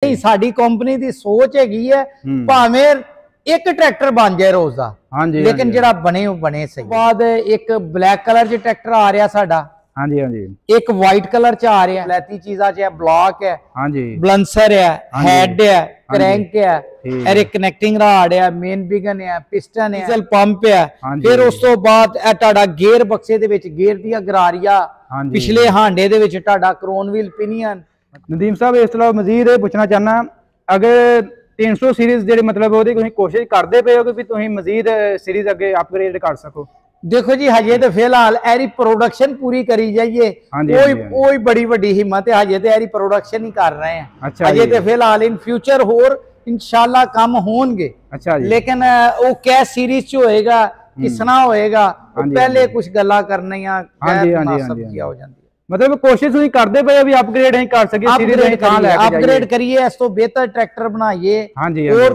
नहीं साडी कंपनी दी सोच हैगी है भावें एक ट्रैक्टर बन जाए रोज का। हाँ जी, लेकिन जिहड़ा बने वो बने सही। बाद एक ब्लैक कलर च ट्रैक्टर आ रहा साडा। हाँ जी, हाँ जी। एक वाइट कलर च आ रहा लैती चीजा च ब्लॉक है। हाँ जी, बलंसर है, हेड है, क्रैंक है, एरे कनेक्टिंग राड है, मेन बिगन है, पिस्टन है, डीजल पंप है। फिर उस तो बाद तुहाडा गेयर बक्से दे विच गेयर दी गरारिया, पिछले हांडे दे विच तुहाडा क्रोन व्हील पिनियन। नदीम साहब इस तरह मजीद पूछना चाहना अगर 300 सीरीज जेडी मतलब ओदी तुसीं कोशिश करदे पे हो कि तुसीं मजीद सीरीज अगे अपग्रेड कर सको? देखो जी हजे तो फिलहाल एरी प्रोडक्शन पूरी करी जाइए, कोई बड़ी बड़ी हिम्मत है हजे तो एरी प्रोडक्शन ही कर रहे हैं। अच्छा, हजे तो फिलहाल इन फ्यूचर होर इंशाल्लाह काम होंगे। अच्छा जी। लेकिन वो क्या सीरीज च होएगा किसना होएगा पहले कुछ गल्लां करनियां हो जाती। मतलब कोशिश ही करते पे अभी अपग्रेड नहीं कर सके, अपग्रेड करिए इस तो बेहतर ट्रैक्टर बनाइए। हाँ जी, और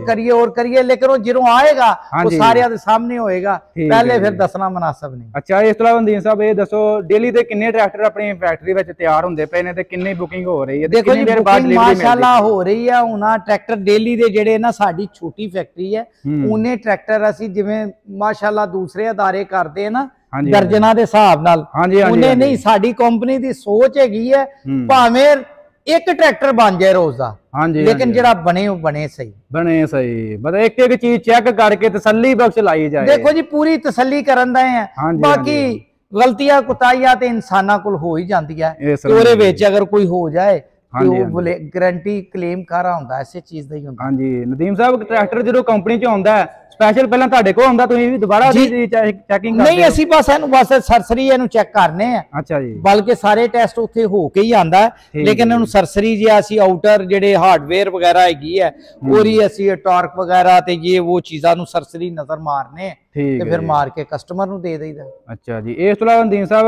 करिए लेकिन वो जो आएगा वो सारे दे सामने होएगा, पहले फिर दसना मुनासिब नहीं। अच्छा इस तरह नदीम साहब ये दसो डेली दे किन्ने ट्रैक्टर अपनी फैक्ट्री विच तैयार होंदे पे ने ते किन्नी बुकिंग हो रही है? देखो जी बुकिंग माशाअल्लाह हो रही है। हुण ट्रैक्टर डेली दे जेडे ना साडी छोटी फैक्ट्री है उन्हें ट्रैक्टर असी जिवें माशाअल्लाह दूसरे अदारे करते हैं ना दर्जना दे हिसाब नाल। उन्हें नहीं साडी कंपनी दी सोच हैगी है भावें एक ट्रैक्टर बन जाए रोज का। हाँ जी, लेकिन जिहड़ा बने वो बने सही, बने सही। मतलब एक एक चीज चेक करके तसल्ली बख्श लाई जाए। देखो जी पूरी तसल्ली करन दे हैं। बाकी गलतियां कुताहियां ते इंसानां कोल हो ही जांदियां है, ओहदे विच अगर कोई हो जाए गारंटी क्लेम कर रहा हुंदा ऐसे चीज दा ही हुंदा। हाँ जी नदीम साहब ट्रैक्टर जो कंपनी च आउंदा है स्पेशल पहला तुहाडे कोल आउंदा तुसीं भी दोबारा चेकिंग नहीं असीं बस इहनूं बस सरसरी इहनूं चेक करने हैं। अच्छा जी। बल्कि सारे टेस्ट उत्थे हो के ही आंदा है, लेकिन इहनूं सरसरी जे असीं आउटर जेडे हार्डवेयर वगैरह हैगी है ओरी असीं टॉर्क वगैरह ते ये वो चीज़ां नूं सरसरी नजर मारने ते फिर मार के कस्टमर नूं दे देईदा। अच्छा जी। इस तो इलावा नदीम साहब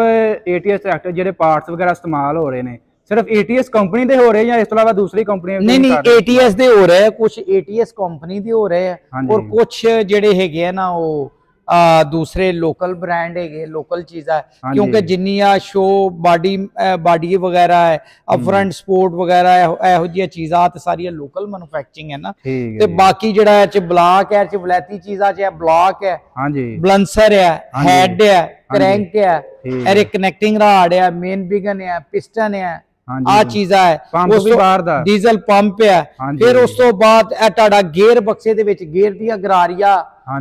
एटीएस ट्रैक्टर जेडे पार्ट्स वगैरह इस्तेमाल हो रहे हैं सिर्फ एटीएस कंपनी दे हो रहे हैं या इस अलावा दूसरी कंपनी? नहीं एटीएस दे हो रहे हैं, कुछ एटीएस कंपनी दे हो रहे हैं और कुछ जेडे हैगे ना वो दूसरे लोकल ब्रांड है लोकल चीज़ है। क्योंकि जिन्नियां शो बॉडी वगैरह है फ्रंट स्पोर्ट वगैरह एहो जी चीज़ां ते सारियां लोकल मैन्युफैक्चरिंग है ना। ते बाकी जेड़ा ब्लॉक है वलैती चीज़ां च ब्लॉक है, बलंसर है, हेड है, क्रैंक है, एरे कनेक्टिंग राड है, मेन बिगन है, पिस्टन है, आ चीज़ा है, डीजल पंप है। फिर उस तो बाद तुहाडा गेयर बक्से दे विच गेयर दी गरारिया,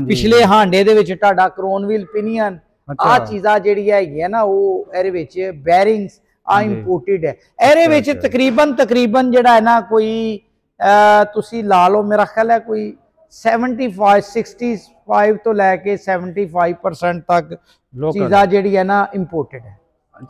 पिछले हांडे दे विच तुहाडा क्रोन व्हील पिनियन, आ चीज़ा जेहड़ी है ना वो एहदे विच बैरिंग्स आ इंपोर्टेड है। एहदे विच तकरीबन जेहड़ा है ना कोई तुसी ला लो मेरा ख्याल है कोई 65 तो लैके 75% तक चीज़ा जेहड़ी है ना इंपोर्टेड है।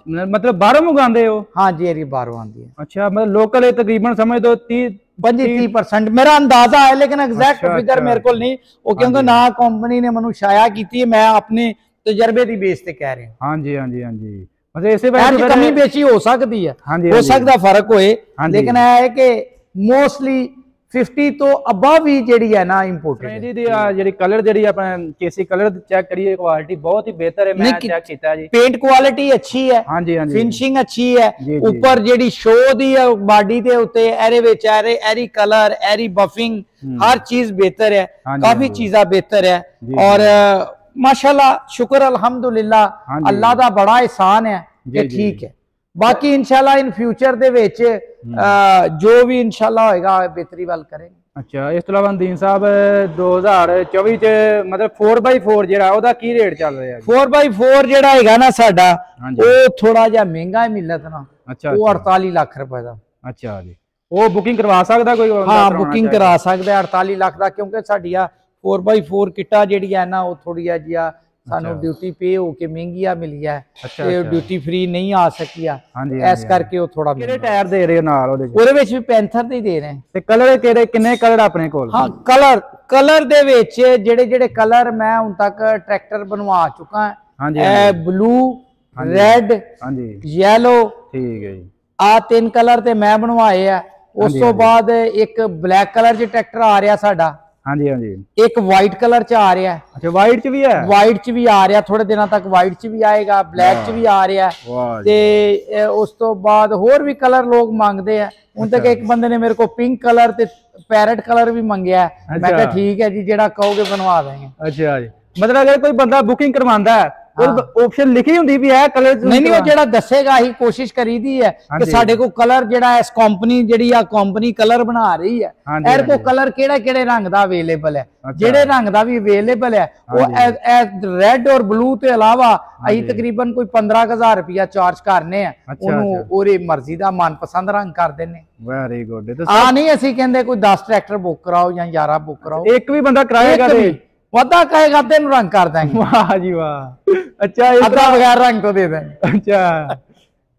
मतलब बाहरों मंगाते हो? हाँ जी एरी बाहरों आती है। अच्छा मतलब लोकल तकरीबन समझ दो 30% मेरा अंदाजा है, लेकिन एग्जैक्ट फिगर मेरे को नहीं वो क्योंकि ना कंपनी ने मनु शाया की है, मैं अपने तजर्बे की बेस पे कह रहे हैं। हाँ जी, हाँ जी, हाँ जी। मतलब ऐसे कमी बेची हो सकती है, हो सकता फर्क होए, लेकिन है कि मोस्टली 50 तो अबव ही जेडी है ना इंपोर्टेड जेडी कलर जेडी अपना केसी कलर चेक करिए क्वालिटी बहुत ही बेहतर है। मैं चेक कीता है जी, पेंट क्वालिटी अच्छी है। हाँ जी, हाँ जी। फिनिशिंग अच्छी है। ऊपर जेडी शो दी है बॉडी दे उत्ते एरे विच एरी कलर एरी बफिंग हर चीज बेहतर है, काफी चीज़ा बेहतर है। और माशाल्लाह शुक्र अल्हम्दुलिल्लाह अल्लाह दा बड़ा एहसान है कि ठीक है। बाकी इंशाल्लाह इन फ्यूचर दे विच जो भी इंशाल्लाह होएगा बेहतरी वाल करेंगे। अच्छा इस तो इलावा नदीम साहब 2024 च मतलब 4x4 जेड़ा ओदा की रेट चल रहा है? 4x4 जेड़ा हैगा ना साडा वो थोड़ा जिहा महंगा मिलत ना। अच्छा वो 48 लाख रुपए दा। अच्छा जी। वो बुकिंग करवा सकदा कोई? हाँ बुकिंग करा सकदा 48 लाख दा, क्योंकि साडिया 4x4 किटा जेड़ी है ना वो थोड़ी जिहा सानू ड्यूटी पे होके महंगी मिली है। अच्छा, ड्यूटी फ्री नहीं आ सकी है इस करके वो थोड़ा किहड़े टायर दे रहे हो नाल ओदे विच भी पैंथर दे दे रहे हैं। ते कलर किहड़े किन्ने कलर अपने कोल? हाँ कलर दे विच जेड़े कलर मैं हुण तक ट्रैक्टर बनवा चुका है ब्लू रेड येलो ठीक है जी। आ 3 कलर ते मैं बनवाए है। उस तो बाद एक ब्लैक कलर च ट्रैक्टर आ रहा साडा। हाँ जी हाँ जी। एक वाइट कलर च आ रहा है। अच्छा वाइट च भी है? वाइट च भी आ रहा, थोड़े दिनों तक वाइट च भी आएगा, ब्लैक च भी आ रहा है ते उस तो बाद होर भी कलर लोग मांगते हैं। उन तक एक बंदे ने मेरे को पिंक कलर ते पैरेट कलर भी मंगया है। मैं कहा ठीक है जी, जेड़ा कहोगे बनवा देंगे। अच्छा जी, मतलब अगर कोई बंदा बुकिंग करवांदा है ऑप्शन लिखी होंदी भी है कलर? नहीं, वो जेड़ा दसेगा ही कोशिश करी दी है कि साडे को कलर जेड़ा इस कंपनी जेड़ी आ कंपनी कलर बना रही है, एर को कलर केड़े-केड़े रंग दा अवेलेबल है, जेड़े रंग दा भी अवेलेबल है वो रेड और ब्लू ते अलावा अही तकरीबन कोई 15,000 रुपया चार्ज करने हैं। ओनू ओरी मर्जी दा मनपसंद रंग कर देने। Very good. आ नहीं असी कहंदे कोई 10 ट्रैक्टर बुक कराओ या 11 बुक कराओ, एक भी बंदा कराएगा ते वादा कहेगा तेन रंग कर देंगे। वाह जी वाह। अच्छा अदरा बगैर रंग तो दे देंगे। अच्छा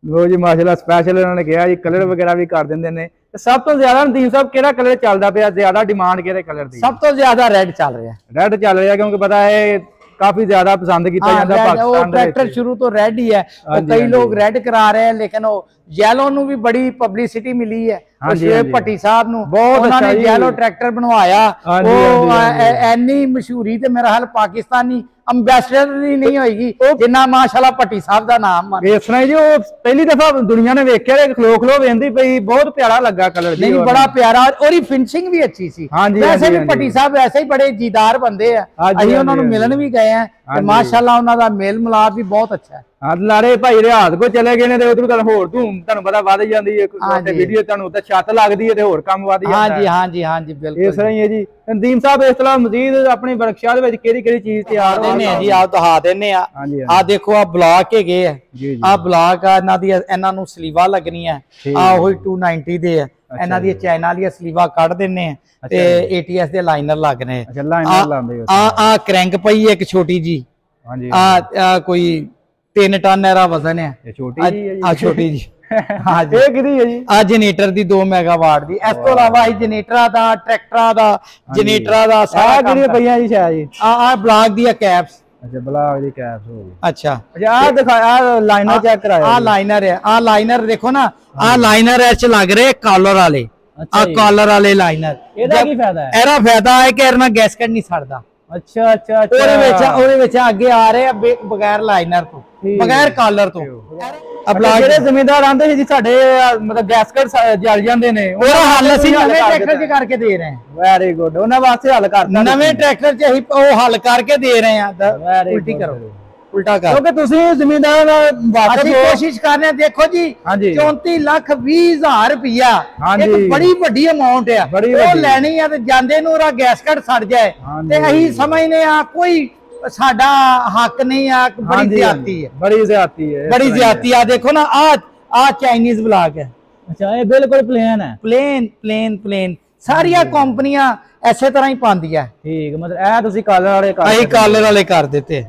लो जी माशाल्लाह, स्पेशल उन्होंने कहा जी कलर वगैरह भी कर देंगे ने। सब तो ज्यादा नदीम साहब केड़ा कलर चलदा पिया, ज्यादा डिमांड केड़े कलर दी? सब तो ज्यादा रेड चल रहा है। रेड चल रहा है क्योंकि पता है काफी ज्यादा पसंद किया जाता है पाकिस्तान। ट्रैक्टर शुरू तो रेड ही है, कई लोग रेड करा रहे हैं, लेकिन वो येलो नू भी बड़ी पब्लिसिटी मिली है। शुएब भट्टी साहब नू उन्होंने येलो ट्रैक्टर बनवाया, एनी मशहूरी ते मेरा हाल पाकिस्तानी अंबैसडर नहीं होगी जिन्ना माशाल्लाह भट्टी साहब दा नाम इस तरह जी। वो पहली दफा दुनिया ने वेख्या, खलो खलो वेंदी पई, बहुत प्यारा लगा कलर। नहीं बड़ा प्यारा और फिनिशिंग भी अच्छी सी। वैसे भी भट्टी साहब वैसे ही बड़े जीदार बंदे हैं, असीं उन्हां नू मिलन भी गए हैं, माशाल्लाह उन्हां दा मेल मिलाप भी बहुत अच्छा है। लारे भाई रियाज को चले गए ने ते उधर तक होर धूम तुहानू पता वध जांदी है, ते वीडियो तुहानू ते छत लगदी है ते होर काम वध जांदा है। हां जी हां जी हां जी बिल्कुल इस तरह ही है जी। नदीम साहब इस तरह मजीद अपनी वर्कशॉप विच केड़ी-केड़ी चीज तैयार हो देने जी, आप दिखा देने आ देखो आ ब्लॉक है गए है, आ ब्लॉक आ इना दी इना नू स्लीवा लगनी है, आ ओही 290 दे है, इना दी चाइना वाली स्लीवा कट देने हैं ते एटीएस दे लाइनर लगने हैं। अच्छा लाइनर लांदे हो? आ क्रैंक पई है एक छोटी जी। हां जी। आ कोई 3 टन एरा वजन है। ये छोटी जी है जी? आ छोटी जी। हाँ जी। ये किदी है जी? आ जनरेटर दी 2 मेगावाट दी। इस तो अलावा ही जनरेटर दा, ट्रैक्टर दा, जनरेटर दा सारा किदी पईयां जी शायद जी? आ ब्लॉक दी कैप्स। अच्छा ब्लॉक दी कैप्स हो गई। अच्छा अच्छा आ दिखाया लाइनर चेक कराया? आ लाइनर है, आ लाइनर देखो ना, आ लाइनर एच लग रहे कॉलर वाले, आ कॉलर वाले लाइनर। एदा की फायदा है? एरा फायदा है कि एरना गैसकट नहीं सड़दा। अच्छा अच्छा अच्छा। ओरे विच आगे आ रहे हैं बगैर लाइनर तो, बगैर कॉलर तो। अब ਜਿਹੜੇ ਜ਼ਿਮੀਂਦਾਰ ਆਂਦੇ ਸੀ ਸਾਡੇ ਮਤਲਬ ਗੈਸਕਟ ਜਲ ਜਾਂਦੇ ਨੇ, ਉਹਦਾ ਹੱਲ ਅਸੀਂ ਨਵੇਂ ਟਰੈਕਟਰ 'ਚ ਕਰਕੇ ਦੇ ਰਹੇ ਹਾਂ। ਵੈਰੀ ਗੁੱਡ, ਉਹਨਾਂ ਵਾਸਤੇ ਹੱਲ ਕਰਤਾ ਨਵੇਂ ਟਰੈਕਟਰ 'ਚ ਅਸੀਂ ਉਹ ਹੱਲ ਕਰਕੇ ਦੇ ਰਹੇ ਹਾਂ। ਉਲਟੀ ਕਰੋ, उल्टा कर, क्योंकि तुसी ज़मींदार वाकई कोशिश कर रहे हैं। देखो जी 34,20,000 रुपया एक बड़ी बड़ी अमाउंट है, वो लेनी है ते जांदे नूं रा गैसकट सड़ जाए ते अहीं समझने आ कोई साडा हक नहीं है। बड़ी ज्यादती है, बड़ी ज्यादती है, बड़ी ज्यादती है। देखो ना आ चाइनीज ब्लॉक है। अच्छा ये बिल्कुल प्लेन है? प्लेन प्लेन प्लेन सारिया कंपनियां ऐसे तरह ही पांदी है। ठीक, मतलब ए तुसी कॉलर वाले कर देते हैं।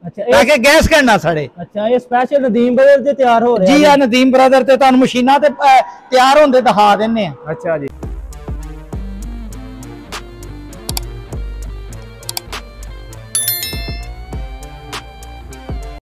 अच्छा ताकि गैस करना सड़े। अच्छा ये स्पेशल नदीम ब्रदर ते तैयार हो रहे हैं जी? नदीम ब्रदर ते तुहानू मशीनां ते तैयार होंदे दिखा देने। अच्छा जी।